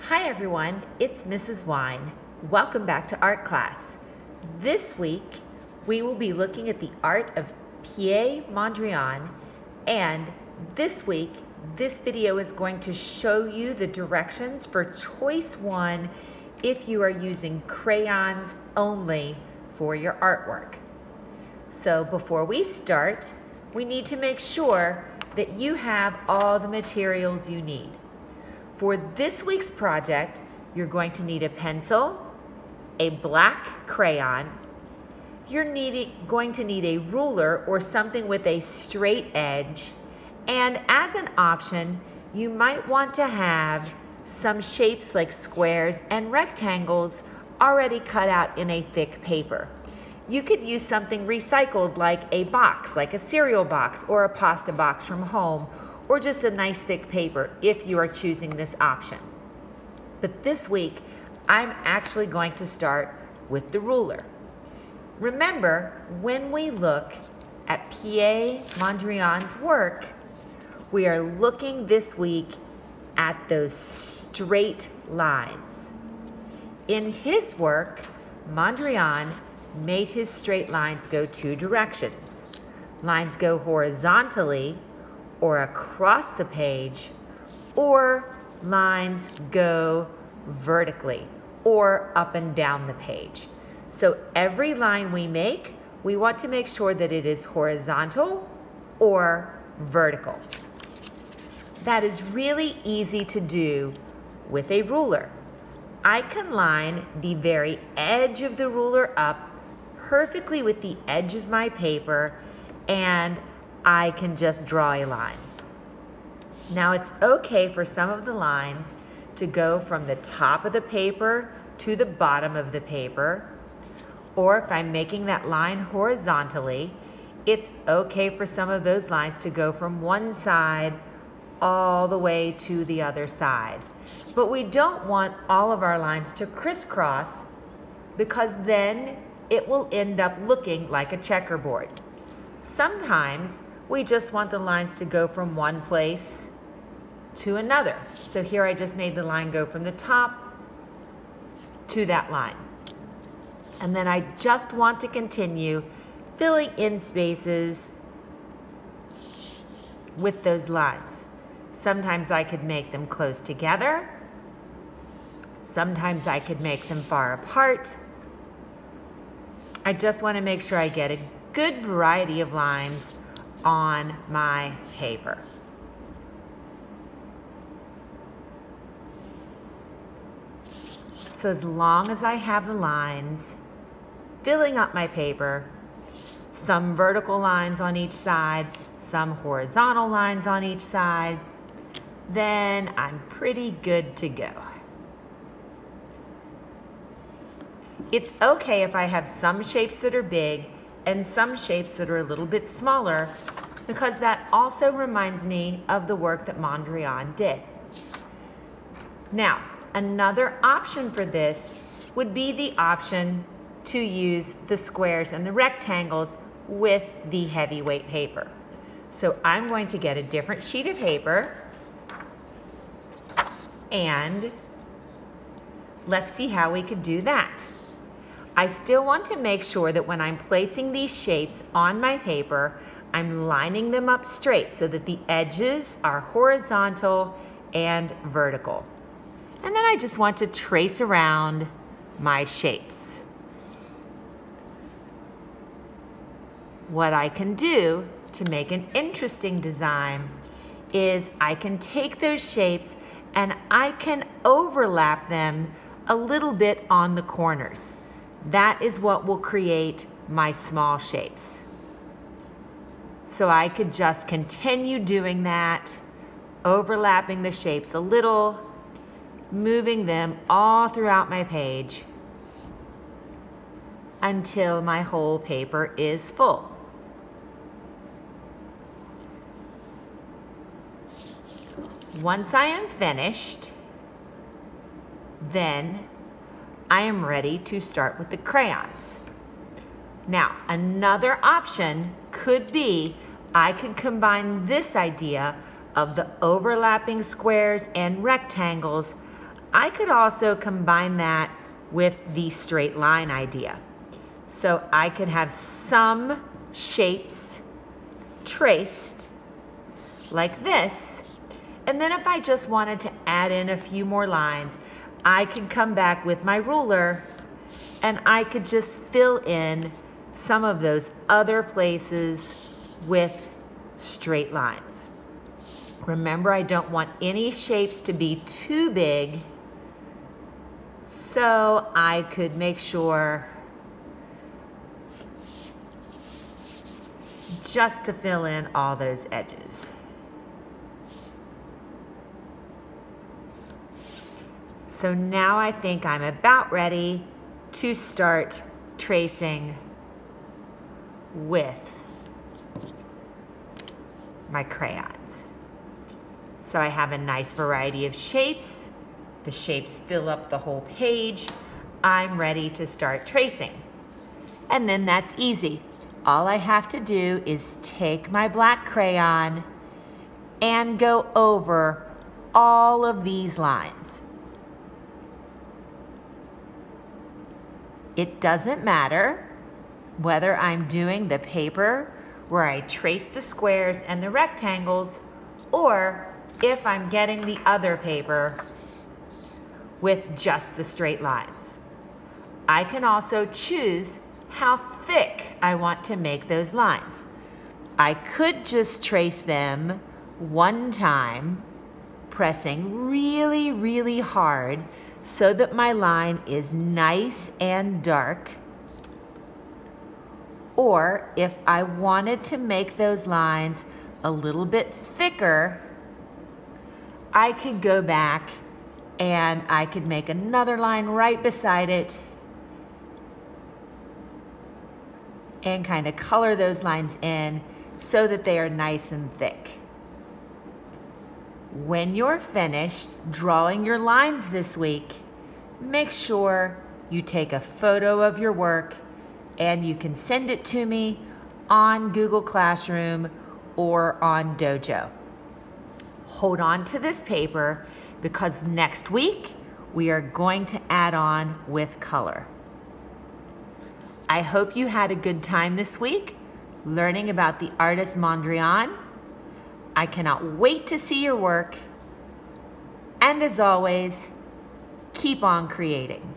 Hi everyone, it's Mrs. Wine. Welcome back to art class. This week we will be looking at the art of Piet Mondrian, and this week this video is going to show you the directions for choice 1 if you are using crayons only for your artwork. So before we start, we need to make sure that you have all the materials you need. For this week's project, you're going to need a pencil, a black crayon, you're going to need a ruler or something with a straight edge, and as an option, you might want to have some shapes like squares and rectangles already cut out in a thick paper. You could use something recycled like a box, like a cereal box or a pasta box from home, or just a nice thick paper if you are choosing this option. But this week, I'm actually going to start with the ruler. Remember, when we look at Piet Mondrian's work, we are looking this week at those straight lines. In his work, Mondrian made his straight lines go 2 directions. Lines go horizontally or across the page, or lines go vertically or up and down the page. So every line we make, we want to make sure that it is horizontal or vertical. That is really easy to do with a ruler. I can line the very edge of the ruler up perfectly with the edge of my paper, and I can just draw a line. Now it's okay for some of the lines to go from the top of the paper to the bottom of the paper, or if I'm making that line horizontally, it's okay for some of those lines to go from one side all the way to the other side. But we don't want all of our lines to crisscross, because then it will end up looking like a checkerboard. Sometimes we just want the lines to go from one place to another. So here I just made the line go from the top to that line. And then I just want to continue filling in spaces with those lines. Sometimes I could make them close together. Sometimes I could make them far apart. I just want to make sure I get a good variety of lines on my paper. So as long as I have the lines filling up my paper, some vertical lines on each side, some horizontal lines on each side, then I'm pretty good to go. It's okay if I have some shapes that are big and some shapes that are a little bit smaller, because that also reminds me of the work that Mondrian did. Now, another option for this would be the option to use the squares and the rectangles with the heavyweight paper. So I'm going to get a different sheet of paper, and let's see how we could do that. I still want to make sure that when I'm placing these shapes on my paper, I'm lining them up straight so that the edges are horizontal and vertical. And then I just want to trace around my shapes. What I can do to make an interesting design is I can take those shapes and I can overlap them a little bit on the corners. That is what will create my small shapes. So I could just continue doing that, overlapping the shapes a little, moving them all throughout my page until my whole paper is full. Once I am finished, then I am ready to start with the crayons. Now, another option could be I could combine this idea of the overlapping squares and rectangles I could also combine that with the straight line idea. So I could have some shapes traced like this, and then if I just wanted to add in a few more lines, I could come back with my ruler and I could just fill in some of those other places with straight lines. Remember, I don't want any shapes to be too big, so I could make sure just to fill in all those edges. So now I think I'm about ready to start tracing with my crayons. So I have a nice variety of shapes. The shapes fill up the whole page. I'm ready to start tracing. And then that's easy. All I have to do is take my black crayon and go over all of these lines. It doesn't matter whether I'm doing the paper where I trace the squares and the rectangles, or if I'm getting the other paper with just the straight lines. I can also choose how thick I want to make those lines. I could just trace them one time, pressing really, really hard so that my line is nice and dark. Or if I wanted to make those lines a little bit thicker, I could go back and I could make another line right beside it and kind of color those lines in so that they are nice and thick. When you're finished drawing your lines this week, make sure you take a photo of your work and you can send it to me on Google Classroom or on Dojo. Hold on to this paper because next week we are going to add on with color. I hope you had a good time this week learning about the artist Mondrian. I cannot wait to see your work. And as always, keep on creating.